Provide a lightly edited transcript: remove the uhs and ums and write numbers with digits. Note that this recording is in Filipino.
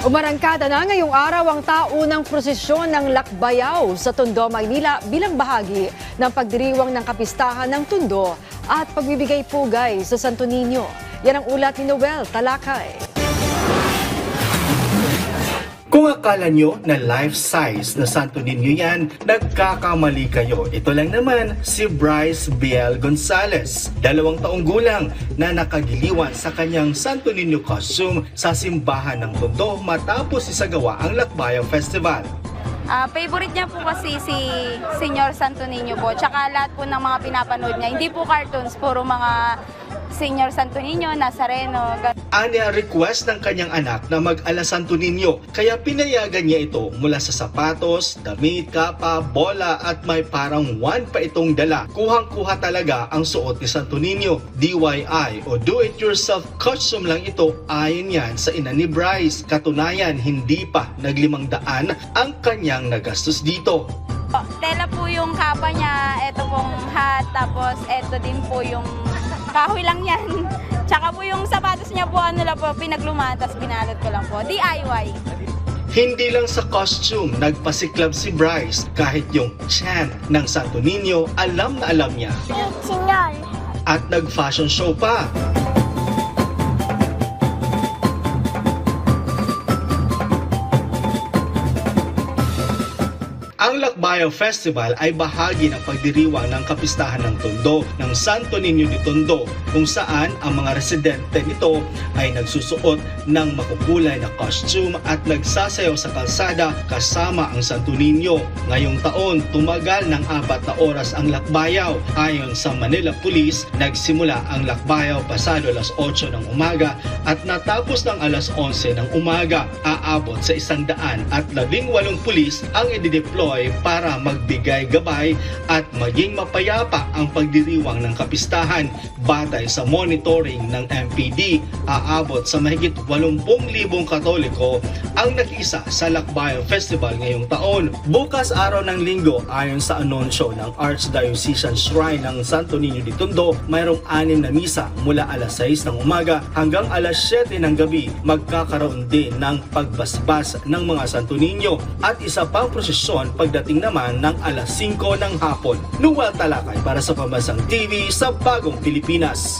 Umarangkada na ngayong araw ang taunang prosesyon ng Lakbayaw sa Tondo, Maynila bilang bahagi ng pagdiriwang ng kapistahan ng Tondo at pagbibigay pugay sa Santo Niño. Yan ang ulat ni Noel Talakay. Kung akala nyo na life-size na Santo Niño yan, nagkakamali kayo. Ito lang naman si Bryce Biel Gonzalez, 2 taong gulang na nakagiliwan sa kanyang Santo Niño costume sa simbahan ng Tondo matapos isagawa ang Lakbayaw Festival. Favorite niya po kasi si Senyor Santo Niño po, tsaka lahat po ng mga pinapanood niya. Hindi po cartoons, puro mga Senyor Santo Niño, Nazareno. Anya request ng kanyang anak na mag-ala Santo Niño, kaya pinayagan niya ito mula sa sapatos, damit, kapa, bola at may parang wand pa itong dala. Kuhang-kuha talaga ang suot ni Santo Niño. DIY o do-it-yourself costume lang ito ayon yan sa ina ni Bryce. Katunayan, hindi pa nag-500 ang kanyang nagastos dito. Tela po yung kapa niya, eto pong hat, tapos eto din po yung kahoy lang yan. Tsaka po yung sapatos niya po, ano lang po, pinaglumaan, tapos binalot ko lang po. DIY. Hindi lang sa costume, nagpasiklab si Bryce. Kahit yung chant ng Santo Niño, alam na alam niya. Senyor. At nag-fashion show pa. Ang Lakbayaw Festival ay bahagi ng pagdiriwang ng kapistahan ng Tondo ng Santo Niño de Tondo, kung saan ang mga residente nito ay nagsusuot ng makukulay na costume at nagsasayaw sa kalsada kasama ang Santo Niño. Ngayong taon, tumagal ng 4 na oras ang lakbayaw. Ayon sa Manila Police, nagsimula ang lakbayaw pasado alas 8 ng umaga at natapos ng alas 11 ng umaga. Aabot sa 118 pulis ang i-deploy para magbigay gabay at maging mapayapa ang pagdiriwang ng kapistahan. Batay sa monitoring ng MPD, aabot sa mahigit 80,000 Katoliko ang nakiisa sa Lakbayaw Festival ngayong taon. Bukas araw ng Linggo, ayon sa anunsyo ng Archdiocesan Shrine ng Santo Niño de Tondo, mayroong 6 na misa mula alas 6 ng umaga hanggang alas 7 ng gabi. Magkakaroon din ng pagbasbas ng mga Santo Niño at isa pang prosesyon pagdating naman ng alas 5 ng hapon. Noel Talakay para sa Pambansang TV sa Bagong Pilipinas.